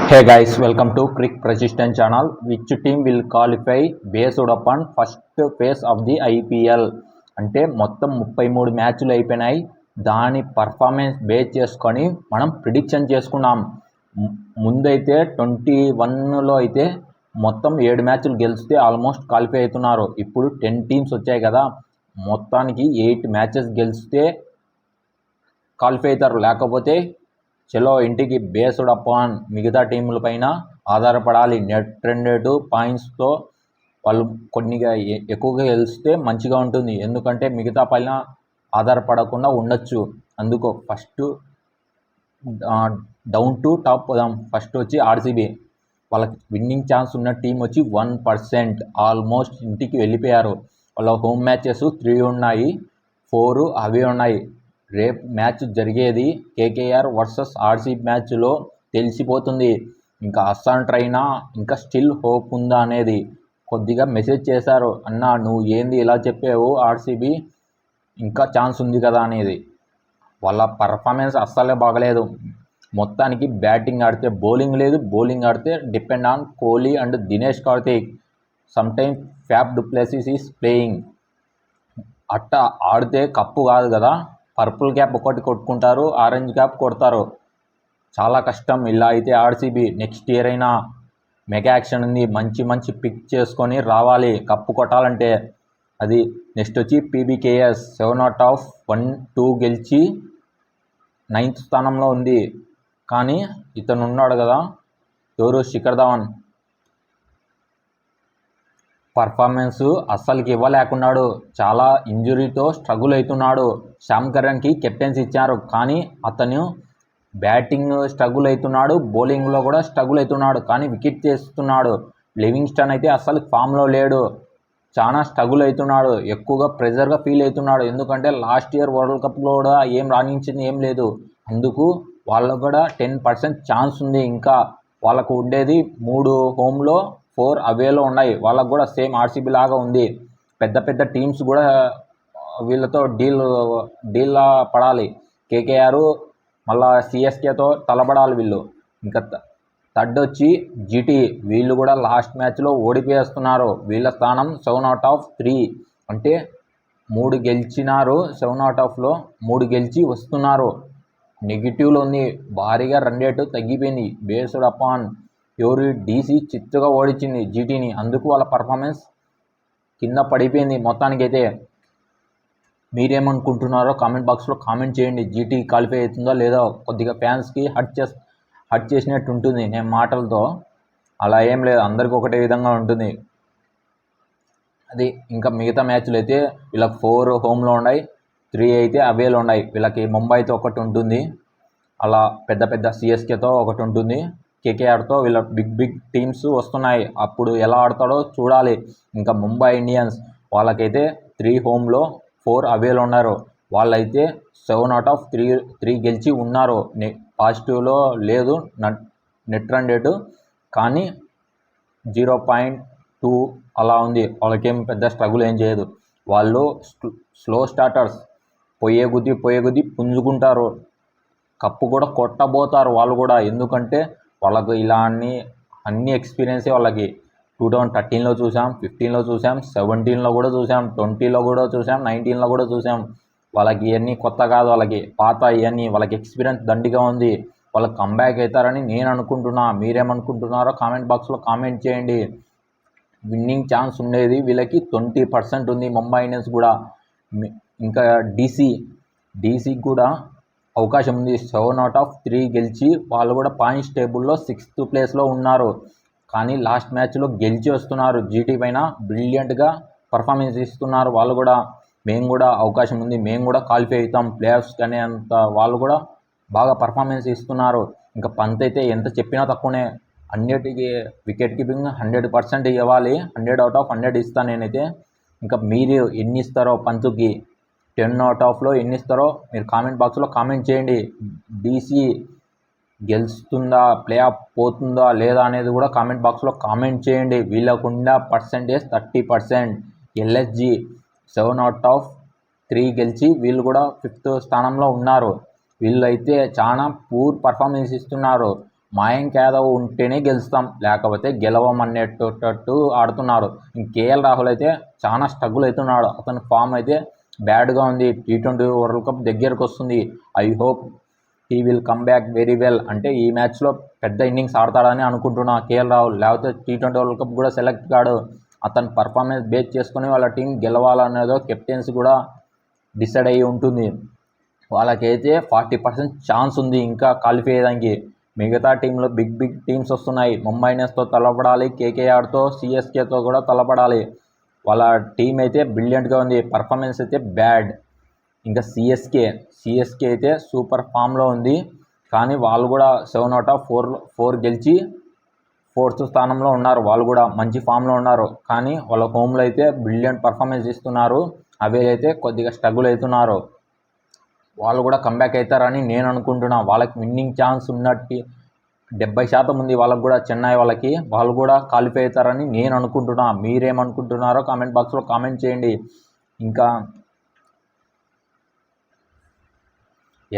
Hey guys, welcome to Crick Precision channel. Which team will qualify based upon first phase of the IPL? అంటే మొత్తం 33 మ్యాచ్లు అయిపోయినాయి. దాని performance base చేసుకొని మనం ప్రిడిక్షన్ చేసుకున్నాం. ముందైతే 21లో అయితే మొత్తం 7 మ్యాచ్లు గెలిస్తే ఆల్మోస్ట్ క్వాలిఫై అవుతున్నారు. ఇప్పుడు 10 టీమ్స్ వచ్చాయి కదా, మొత్తానికి 8 మ్యాచెస్ గెలిస్తే క్వాలిఫై అవుతారు. లేకపోతే చలో ఇంటికి బేస్డ్ అపాన్ మిగతా టీముల పైన ఆధారపడాలి. నెట్ రన్ రేటు పాయింట్స్తో వాళ్ళు కొన్నిగా ఎక్కువగా గెలిస్తే మంచిగా ఉంటుంది. ఎందుకంటే మిగతా పైన ఆధారపడకుండా ఉండొచ్చు. అందుకో ఫస్ట్ డౌన్ టు టాప్ పోదాం. ఫస్ట్ వచ్చి ఆర్సీబీ. వాళ్ళకి విన్నింగ్ ఛాన్స్ ఉన్న టీం వచ్చి 1%. ఆల్మోస్ట్ ఇంటికి వెళ్ళిపోయారు. వాళ్ళ హోమ్ మ్యాచెస్ 3 ఉన్నాయి, 4 అవే ఉన్నాయి. రేపు మ్యాచ్ జరిగేది కేకేఆర్ వర్సెస్ ఆర్సీబీ మ్యాచ్లో తెలిసిపోతుంది. ఇంకా అస్సాంట్ అయినా ఇంకా స్టిల్ హోప్ ఉందా అనేది కొద్దిగా మెసేజ్ చేశారు. అన్న నువ్వు ఏంది ఇలా చెప్పావు, ఆర్సీబీ ఇంకా ఛాన్స్ ఉంది కదా అనేది. వాళ్ళ పర్ఫార్మెన్స్ అస్సలే బాగలేదు. మొత్తానికి బ్యాటింగ్ ఆడితే బౌలింగ్ లేదు, బౌలింగ్ ఆడితే depend on Kohli and Dinesh Karthik. Sometimes ఫ్యాఫ్ du Plessis is playing. అట్టా ఆడితే కప్పు కాదు కదా, పర్పుల్ క్యాప్ ఒకటి కొట్టుకుంటారు, ఆరెంజ్ క్యాప్ కొడతారు. చాలా కష్టం ఇలా అయితే ఆర్సీబీ. నెక్స్ట్ ఇయర్ అయినా మెగా యాక్షన్ ఉంది, మంచి మంచి పిక్ చేసుకొని రావాలి కప్పు కొట్టాలంటే. అది నెక్స్ట్ వచ్చి పీబీకేఎస్ 7/1 గెలిచి 9th స్థానంలో ఉంది. కానీ ఇతను ఉన్నాడు కదా, ఎవరు, శిఖర్ ధవన్ పర్ఫార్మెన్స్ అస్సలకి ఇవ్వలేకున్నాడు. చాలా ఇంజురీతో స్ట్రగుల్ అవుతున్నాడు. శ్యామ్ కరణ్కి కెప్టెన్సీ ఇచ్చారు, కానీ అతను బ్యాటింగ్ స్ట్రగుల్ అవుతున్నాడు, బౌలింగ్లో కూడా స్ట్రగుల్ అవుతున్నాడు, కానీ వికెట్ చేస్తున్నాడు. లివింగ్స్టన్ అయితే అస్సలు ఫామ్లో లేడు, చాలా స్ట్రగుల్ అవుతున్నాడు, ఎక్కువగా ప్రెజర్గా ఫీల్ అవుతున్నాడు. ఎందుకంటే లాస్ట్ ఇయర్ వరల్డ్ కప్లో కూడా ఏం రాణించింది ఏం లేదు. అందుకు వాళ్ళకు కూడా 10% ఛాన్స్ ఉంది. ఇంకా వాళ్ళకు ఉండేది 3 హోమ్లో 4 అవేలో ఉన్నాయి. వాళ్ళకు కూడా సేమ్ ఆర్సీబీ లాగా ఉంది. పెద్ద పెద్ద టీమ్స్ కూడా వీళ్ళతో డీల్లా పడాలి. కేకేఆర్ మళ్ళా సిఎస్కేతో తలబడాలి వీళ్ళు. ఇంకా థర్డ్ వచ్చి జీటీ. వీళ్ళు కూడా లాస్ట్ మ్యాచ్లో ఓడిపోయేస్తున్నారు. వీళ్ళ స్థానం 7/3. అంటే 3 గెలిచినారు. 7/3లో 3 గెలిచి వస్తున్నారు. నెగిటివ్లో ఉంది, భారీగా రన్ రేటు తగ్గిపోయింది. బేస్డ్ అపాన్ ఎవరు, డీసీ చిత్తుగా ఓడించింది జీటీని. అందుకు వాళ్ళ పర్ఫార్మెన్స్ కింద పడిపోయింది. మొత్తానికైతే మీరేమనుకుంటున్నారో కామెంట్ బాక్స్లో కామెంట్ చేయండి. జీటీ క్వాలిఫై అవుతుందో లేదో. కొద్దిగా ఫ్యాన్స్కి హర్ట్ చేసినట్టు ఉంటుంది నేను మాటలతో. అలా ఏం లేదు, అందరికీ ఒకటే విధంగా ఉంటుంది అది. ఇంకా మిగతా మ్యాచ్లు అయితే వీళ్ళకి 4 హోమ్లో ఉన్నాయి, 3 అయితే అవేలో ఉన్నాయి. వీళ్ళకి ముంబైతో ఒకటి ఉంటుంది, అలా పెద్ద పెద్ద సిఎస్కేతో ఒకటి ఉంటుంది, కేకేఆర్తో. వీళ్ళ బిగ్ టీమ్స్ వస్తున్నాయి. అప్పుడు ఎలా ఆడతాడో చూడాలి. ఇంకా ముంబై ఇండియన్స్ వాళ్ళకైతే 3 హోమ్లో 4 అవేలో ఉన్నారు. వాళ్ళైతే 7/3 గెలిచి ఉన్నారు. పాజిటివ్లో లేదు నెట్ రన్ రేటు, కానీ 0.2 అలా ఉంది. వాళ్ళకేం పెద్ద స్ట్రగుల్ ఏం చేయదు. వాళ్ళు స్లో స్టార్టర్స్, పోయే కొద్దీ పుంజుకుంటారు. కప్పు కూడా కొట్టబోతారు వాళ్ళు కూడా. ఎందుకంటే వాళ్ళకు ఇలా అన్ని ఎక్స్పీరియన్సే వాళ్ళకి. 2013లో చూసాం, 15లో చూసాం, 17లో కూడా చూసాం, 20లో కూడా చూసాం, 19లో కూడా చూసాం. వాళ్ళకి ఇవన్నీ కొత్త కాదు, వాళ్ళకి పాత ఇవన్నీ. వాళ్ళకి ఎక్స్పీరియన్స్ దండిగా ఉంది. వాళ్ళకి కంబ్యాక్ అవుతారని నేను అనుకుంటున్నా. మీరేమనుకుంటున్నారో కామెంట్ బాక్స్లో కామెంట్ చేయండి. విన్నింగ్ ఛాన్స్ ఉండేది వీళ్ళకి 20% ఉంది. ముంబై ఇండియన్స్ కూడా. ఇంకా డీసీకి కూడా అవకాశం ఉంది. 7/3 గెలిచి వాళ్ళు కూడా పాయింట్స్ టేబుల్లో 6th ప్లేస్లో ఉన్నారు. కానీ లాస్ట్ మ్యాచ్లో గెలిచి వస్తున్నారు. జీటీ పైన బ్రిలియంట్గా పర్ఫార్మెన్స్ ఇస్తున్నారు వాళ్ళు కూడా. మేము కూడా అవకాశం ఉంది, మేము కూడా క్వాలిఫై అవుతాం ప్లే ఆఫ్స్ కానీ అంత. వాళ్ళు కూడా బాగా పర్ఫార్మెన్స్ ఇస్తున్నారు. ఇంకా పంత్ అయితే ఎంత చెప్పినా తక్కువనే. అన్నిటికీ వికెట్ కీపింగ్ 100% ఇవ్వాలి. 100/100 ఇస్తాను నేనైతే. ఇంకా మీరు ఎన్ని ఇస్తారో పంత్కి, 10/లో ఎన్ని ఇస్తారో మీరు కామెంట్ బాక్స్లో కామెంట్ చేయండి. డీసీ గెలుస్తుందా, ప్లే ఆఫ్ పోతుందా లేదా అనేది కూడా కామెంట్ బాక్స్లో కామెంట్ చేయండి. వీళ్ళకుండా పర్సెంటేజ్ 30%. ఎల్ఎస్జీ 7/3 గెలిచి వీళ్ళు కూడా 5th స్థానంలో ఉన్నారు. వీళ్ళు అయితే చాలా పూర్ పర్ఫార్మెన్స్ ఇస్తున్నారు. మయాంక్ యాదవ్ ఉంటేనే గెలుస్తాం, లేకపోతే గెలవం అనేటట్టు ఆడుతున్నాడు. కేఎల్ రాహుల్ అయితే చాలా స్ట్రగుల్ అవుతున్నాడు. అతని ఫామ్ అయితే బ్యాడ్గా ఉంది. T20 వరల్డ్ కప్ దగ్గరకు వస్తుంది. I hope he will come back very well. అంటే ఈ మ్యాచ్లో పెద్ద ఇన్నింగ్స్ ఆడతాడని అనుకుంటున్నా కేఎల్ రాహుల్. లేకపోతే T20 వరల్డ్ కప్ కూడా సెలెక్ట్ కాడు. అతని పర్ఫార్మెన్స్ బేస్ చేసుకుని వాళ్ళ టీం గెలవాలనేదో కెప్టెన్సీ కూడా డిసైడ్ అయ్యి ఉంటుంది. వాళ్ళకైతే 40% ఛాన్స్ ఉంది ఇంకా క్వాలిఫై అయ్యేదానికి. మిగతా టీంలో బిగ్ టీమ్స్ వస్తున్నాయి. ముంబై ఇండియన్స్తో తలపడాలి, KKRతో, CSKతో కూడా తలపడాలి. వాళ్ళ టీం అయితే బ్రిలియంట్గా ఉంది. పర్ఫార్మెన్స్ అయితే బ్యాడ్. ఇంకా సిఎస్కే అయితే సూపర్ ఫామ్లో ఉంది. కానీ వాళ్ళు కూడా 7/4 గెలిచి 4th స్థానంలో ఉన్నారు. వాళ్ళు కూడా మంచి ఫామ్లో ఉన్నారు. కానీ వాళ్ళ హోమ్లో అయితే బ్రిలియంట్ పర్ఫార్మెన్స్ ఇస్తున్నారు. అవే అయితే కొద్దిగా స్ట్రగుల్ అవుతున్నారు. వాళ్ళు కూడా కంబ్యాక్ అవుతారని నేను అనుకుంటున్నా. వాళ్ళకి విన్నింగ్ ఛాన్స్ ఉన్నట్టు 70% ఉంది వాళ్ళకు కూడా, చెన్నై వాళ్ళకి. వాళ్ళు కూడా క్వాలిఫై అవుతారని నేను అనుకుంటున్నా. మీరేమనుకుంటున్నారో కామెంట్ బాక్స్లో కామెంట్ చేయండి. ఇంకా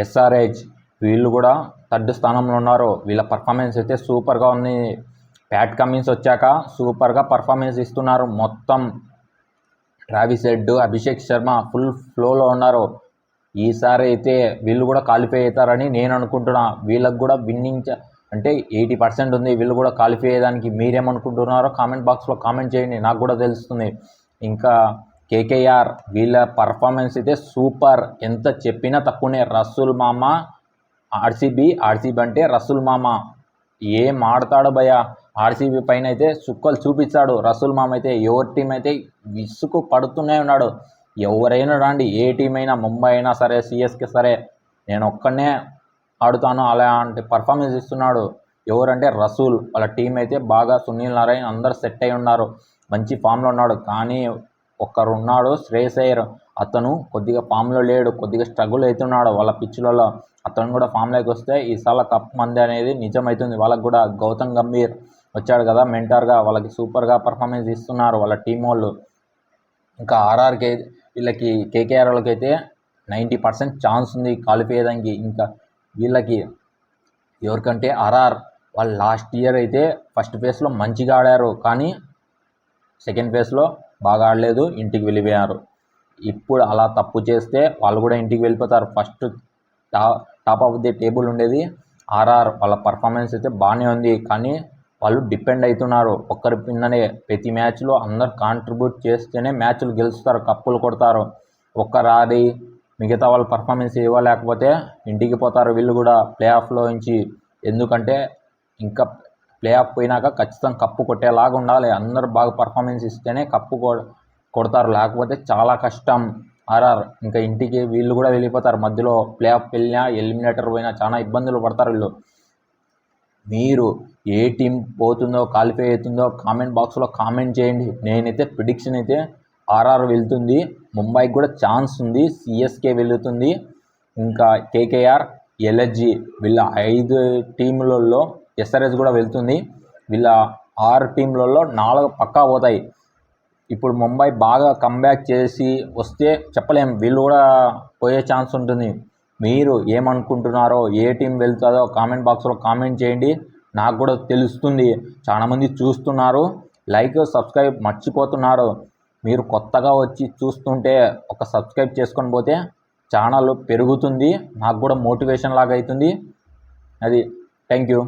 SRH వీళ్ళు కూడా 3rd స్థానంలో ఉన్నారు. వీళ్ళ పర్ఫార్మెన్స్ అయితే సూపర్గా ఉంది. ప్యాట్ కమిన్స్ వచ్చాక సూపర్గా పర్ఫార్మెన్స్ ఇస్తున్నారు. మొత్తం Travis head, Abhishek Sharma full ఫ్లోలో ఉన్నారు. ఈసారి అయితే వీళ్ళు కూడా క్వాలిఫై అవుతారని నేను అనుకుంటున్నా. వీళ్ళకి కూడా విన్నింగ్ అంటే 80% ఉంది. వీళ్ళు కూడా క్వాలిఫై అయ్యేదానికి. మీరేమనుకుంటున్నారో కామెంట్ బాక్స్లో కామెంట్ చేయండి, నాకు కూడా తెలుస్తుంది. ఇంకా KKR వీళ్ళ పర్ఫార్మెన్స్ అయితే సూపర్. ఎంత చెప్పినా తక్కువనే. రసూల్ మామ ఆర్సీబీ అంటే రసూల్ మామ ఏం ఆడతాడు భయ. ఆర్సీబీ పైన అయితే చుక్కలు చూపించాడు రసూల్ మామ అయితే. ఎవరి టీం అయితే విసుగు పడుతూనే ఉన్నాడు. ఎవరైనా రాండి, ఏ టీం అయినా, ముంబై అయినా సరే, CSK సరే, నేను ఒక్కనే ఆడుతాను అలాంటి పర్ఫార్మెన్స్ ఇస్తున్నాడు. ఎవరంటే రసూల్. వాళ్ళ టీం అయితే బాగా సునీల్ నారాయణ్ అందరు సెట్ అయి ఉన్నారు. మంచి ఫామ్లో ఉన్నాడు. కానీ ఒక్కరు ఉన్నాడు, శ్రేయస్ అయ్యర్. అతను కొద్దిగా ఫామ్లో లేడు, కొద్దిగా స్ట్రగుల్ అవుతున్నాడు వాళ్ళ పిచ్లలో. అతను కూడా ఫామ్లోకి వస్తే ఈసారి కప్ మంది అనేది నిజమవుతుంది. వాళ్ళకు కూడా గౌతమ్ గంభీర్ వచ్చాడు కదా మెంటర్గా, వాళ్ళకి సూపర్గా పర్ఫార్మెన్స్ ఇస్తున్నారు వాళ్ళ టీం వాళ్ళు. ఇంకా ఆర్ఆర్కి వీళ్ళకి KKR వాళ్ళకి అయితే 90% ఛాన్స్ ఉంది క్వాలిఫై అయ్యేదానికి. ఇంకా వీళ్ళకి ఎవరికంటే వాళ్ళు లాస్ట్ ఇయర్ అయితే ఫస్ట్ ఫేజ్లో మంచిగా ఆడారు. కానీ సెకండ్ ఫేజ్లో బాగా ఆడలేదు, ఇంటికి వెళ్ళిపోయారు. ఇప్పుడు అలా తప్పు చేస్తే వాళ్ళు కూడా ఇంటికి వెళ్ళిపోతారు. First top of the table ఉండేది వాళ్ళ పర్ఫార్మెన్స్ అయితే బాగానే ఉంది. కానీ వాళ్ళు డిపెండ్ అవుతున్నారు ఒక్కరి పిన్ననే. ప్రతి మ్యాచ్లో అందరు కాంట్రిబ్యూట్ చేస్తేనే మ్యాచ్లు గెలుస్తారు, కప్పులు కొడతారు. ఒక్కరు ఆడి మిగతా వాళ్ళ పర్ఫార్మెన్స్ ఇవ్వలేకపోతే ఇంటికి పోతారు వీళ్ళు కూడా ప్లే ఆఫ్లో నుంచి. ఎందుకంటే ఇంకా ప్లే ఆఫ్ పోయినాక ఖచ్చితంగా కప్పు కొట్టేలాగా ఉండాలి. అందరూ బాగా పర్ఫార్మెన్స్ ఇస్తేనే కప్పు కొడతారు, లేకపోతే చాలా కష్టం. ఇంకా ఇంటికి వీళ్ళు కూడా వెళ్ళిపోతారు. మధ్యలో ప్లే ఆఫ్ వెళ్ళినా, ఎలిమినేటర్ పోయినా చాలా ఇబ్బందులు పడతారు వీళ్ళు. మీరు ఏ టీం పోతుందో, క్వాలిఫై అవుతుందో కామెంట్ బాక్స్లో కామెంట్ చేయండి. నేనైతే ప్రిడిక్షన్ అయితే వెళ్తుంది, ముంబైకి కూడా ఛాన్స్ ఉంది, CSK వెళ్తుంది, ఇంకా KKR, LSG వీళ్ళ 5 టీంలలో SRH కూడా వెళ్తుంది. వీళ్ళ 6 టీంలలో 4 పక్కా పోతాయి. ఇప్పుడు ముంబై బాగా కంబ్యాక్ చేసి వస్తే చెప్పలేం, వీళ్ళు కూడా పోయే ఛాన్స్ ఉంటుంది. మీరు ఏమనుకుంటున్నారో, ఏ టీం వెళ్తుందో కామెంట్ బాక్స్లో కామెంట్ చేయండి, నాకు కూడా తెలుస్తుంది. చాలామంది చూస్తున్నారు, లైక్ సబ్స్క్రైబ్ మర్చిపోతున్నారు. మీరు కొత్తగా వచ్చి చూస్తుంటే ఒక సబ్స్క్రైబ్ చేసుకొని పోతే ఛానల్ పెరుగుతుంది, నాకు కూడా మోటివేషన్ లాగా అవుతుంది. అది థ్యాంక్ యూ.